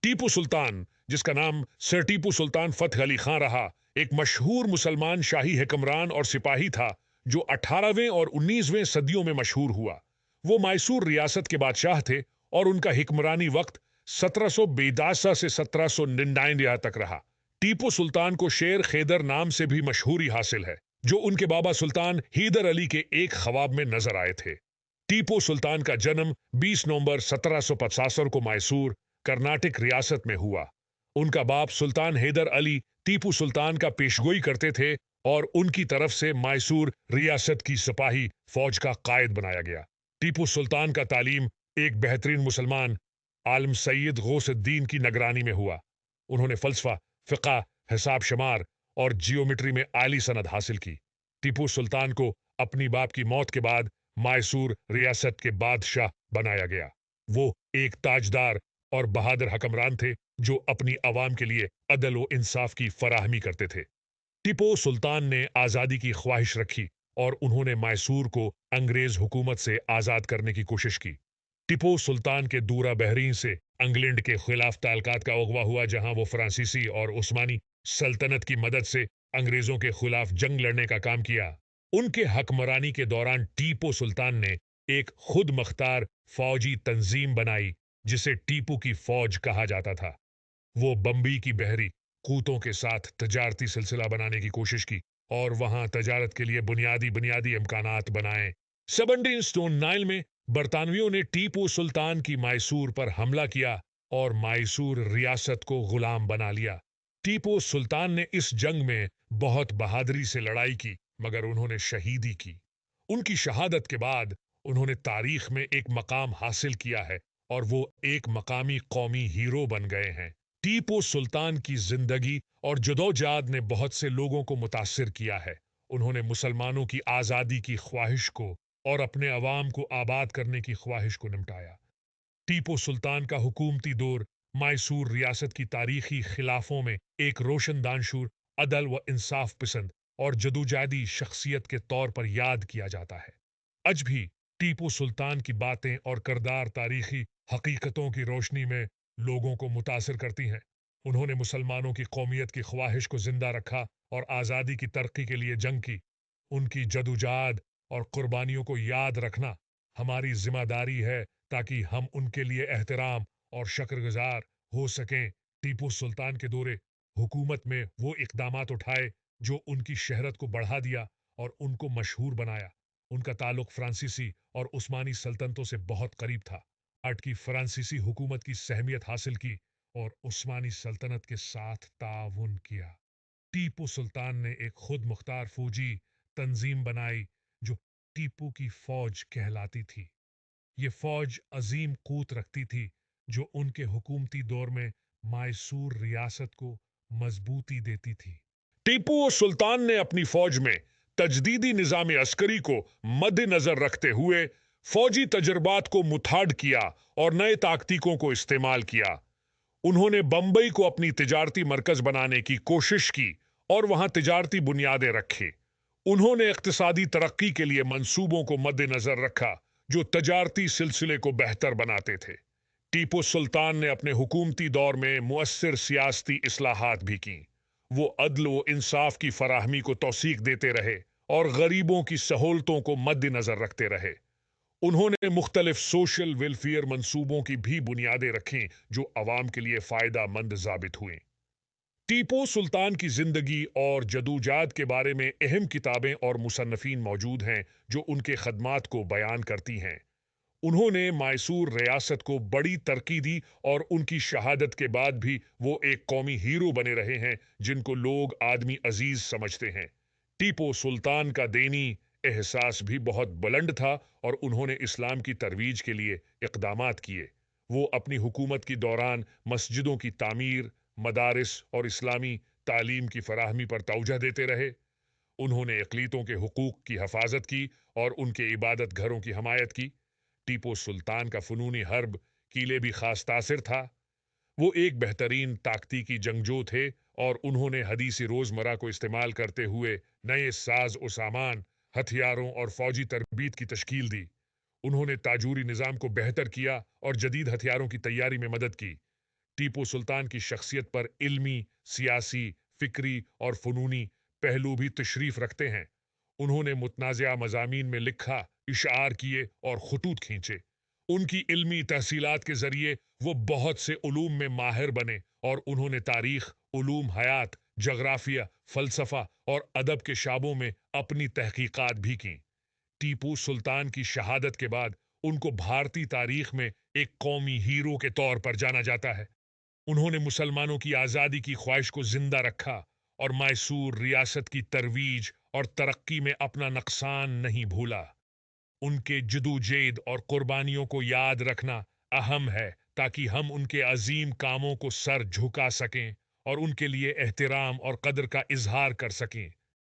टीपू सुल्तान, जिसका नाम सर टीपू सुल्तान फतह अली खां रहा, एक मशहूर मुसलमान शाही हुक्मरान और सिपाही था जो 18वें और 19वें सदियों में मशहूर हुआ। वो मैसूर रियासत के बादशाह थे और उनका हुक्मरानी वक्त 1782 से 1799 तक रहा। टीपू सुल्तान को शेर खैदर नाम से भी मशहूरी हासिल है, जो उनके बाबा सुल्तान हैदर अली के एक ख्वाब में नजर आए थे। टीपू सुल्तान का जन्म 20 नवंबर 1775 को मैसूर, कर्नाटक रियासत में हुआ। उनका बाप सुल्तान हैदर अली टीपू सुल्तान का पेशगोई करते थे और उनकी तरफ से मैसूर रियासत की सिपाही फौज का कायद बनाया गया। टीपू सुल्तान का तालीम एक बेहतरीन मुसलमान आलम सैयद गौसुद्दीन की निगरानी में हुआ। उन्होंने फलसफा, फिक़ा, हिसाब शुमार और जियोमेट्री में आली सनद हासिल की। टीपू सुल्तान को अपनी बाप की मौत के बाद मैसूर रियासत के बादशाह बनाया गया। वो एक ताजदार और बहादुर हुक्मरान थे जो अपनी आवाम के लिए अदल व इंसाफ की फराहमी करते थे। टीपू सुल्तान ने आज़ादी की ख्वाहिश रखी और उन्होंने मैसूर को अंग्रेज हुकूमत से आज़ाद करने की कोशिश की। टीपू सुल्तान के दूरा बहरीन से इंग्लैंड के खिलाफ ताल्लुकात का अगवा हुआ, जहां वो फ्रांसीसी और उस्मानी सल्तनत की मदद से अंग्रेजों के खिलाफ जंग लड़ने का काम किया। उनके हुक्मरानी के दौरान टीपू सुल्तान ने एक खुद मुख्तार फौजी तंजीम बनाई जिसे टीपू की फौज कहा जाता था। वो बम्बई की बहरी कूतों के साथ तजारती सिलसिला बनाने की कोशिश की और वहां तजारत के लिए बुनियादी बुनियादी इम्कानात बनाए। 17 स्टोन नाइल में बरतानवियों ने टीपू सुल्तान की मैसूर पर हमला किया और मैसूर रियासत को गुलाम बना लिया। टीपू सुल्तान ने इस जंग में बहुत बहादुरी से लड़ाई की, मगर उन्होंने शहीदी की। उनकी शहादत के बाद उन्होंने तारीख में एक मकाम हासिल किया है और वो एक मकामी कौमी हीरो बन गए हैं। टीपू सुल्तान की जिंदगी और जदोजहद ने बहुत से लोगों को मुतासिर किया है। उन्होंने मुसलमानों की आज़ादी की ख्वाहिश को और अपने अवाम को आबाद करने की ख्वाहिश को निमटाया। टीपू सुल्तान का हुकूमती दौर मैसूर रियासत की तारीखी खिलाफों में एक रोशन दानशूर, अदल व इंसाफ पसंद और जदोजहदी शख्सियत के तौर पर याद किया जाता है। आज भी टीपू सुल्तान की बातें और किरदार तारीखी हकीकतों की रोशनी में लोगों को मुतासिर करती हैं। उन्होंने मुसलमानों की कौमियत की ख्वाहिश को जिंदा रखा और आज़ादी की तरक्की के लिए जंग की। उनकी जदोजहद और कुर्बानियों को याद रखना हमारी जिम्मेदारी है, ताकि हम उनके लिए एहतराम और शुक्रगुजार हो सकें। टीपू सुल्तान के दौरे हुकूमत में वो इकदामात उठाए जो उनकी शहरत को बढ़ा दिया और उनको मशहूर बनाया। उनका ताल्लुक फ्रांसीसी और उस्मानी सल्तनतों से बहुत करीब था। आठ की फ्रांसीसी हुकूमत की सहमियत हासिल की और उस्मानी सल्तनत के साथ ताउन किया। टीपू सुल्तान ने एक खुद मुख्तार फौजी तंजीम बनाई जो टीपू की फौज कहलाती थी। ये फौज अजीम कूत रखती थी जो उनके हुकूमती दौर में मैसूर रियासत को मजबूती देती थी। टीपू सुल्तान ने अपनी फौज में तजदीदी निज़ाम अस्करी को मद्देनजर रखते हुए फौजी तजर्बात को मुठाड़ किया और नए ताक्तिकों को इस्तेमाल किया। उन्होंने बम्बई को अपनी तिजारती मरकज बनाने की कोशिश की और वहां तिजारती बुनियादें रखी। उन्होंने इक्तिसादी तरक्की के लिए मंसूबों को मद्देनजर रखा जो तजारती सिलसिले को बेहतर बनाते थे। टीपू सुल्तान ने अपने हुकूमती दौर में मुअस्सिर सियासती इस्लाहात भी की। वो अदल व इंसाफ की फराहमी को तौसीक देते रहे और गरीबों की सहूलतों को मद्देनजर रखते रहे। उन्होंने मुख्तलिफ सोशल वेलफेयर मंसूबों की भी बुनियादें रखीं जो अवाम के लिए फ़ायदा मंद साबित हुए। टीपू सुल्तान की जिंदगी और जदोजहद के बारे में अहम किताबें और मुसन्नफीन मौजूद हैं जो उनके खदमात को बयान करती हैं। उन्होंने मैसूर रियासत को बड़ी तरक्की दी और उनकी शहादत के बाद भी वो एक कौमी हीरो बने रहे हैं जिनको लोग आदमी अजीज समझते हैं। टीपू सुल्तान का दीनी एहसास भी बहुत बुलंद था और उन्होंने इस्लाम की तरवीज के लिए इक़दामात किए। वो अपनी हुकूमत की दौरान मस्जिदों की तामीर, मदारिस और इस्लामी तालीम की फराहमी पर तवज्जो देते रहे। उन्होंने अक़लीतों के हुकूक की हफाजत की और उनके इबादत घरों की हमायत की। टीपू सुल्तान का फ़नूनी हर्ब कीले भी खास तासिर था। वो एक बेहतरीन ताकतीकी जंगजू थे और उन्होंने हदीसी रोज़मर्रा को इस्तेमाल करते हुए नए साज व सामान, हथियारों और फौजी तरबीत की तश्कील दी। उन्होंने ताजूरी निज़ाम को बेहतर किया और जदीद हथियारों की तैयारी में मदद की। टीपू सुल्तान की शख्सियत पर इल्मी, सियासी, फिक्री और फनूनी पहलू भी तशरीफ रखते हैं। उन्होंने मुतनाज़िया मज़ामीन में लिखा, इशार किए और खतूत खींचे। उनकी इल्मी तहसीलात के ज़रिए वो बहुत से उलूम में माहिर बने और उन्होंने तारीख, उलूम हयात, जगराफिया, फ़लसफ़ा और अदब के शाबों में अपनी तहकीकात भी की। टीपू सुल्तान की शहादत के बाद उनको भारतीय तारीख में एक कौमी हीरो के तौर पर जाना जाता है। उन्होंने मुसलमानों की आज़ादी की ख्वाहिश को जिंदा रखा और मैसूर रियासत की तरवीज और तरक्की में अपना नुकसान नहीं भूला। उनके जदोजहद और कुर्बानियों को याद रखना अहम है ताकि हम उनके अजीम कामों को सर झुका सकें और उनके लिए एहतराम और कदर का इजहार कर सकें।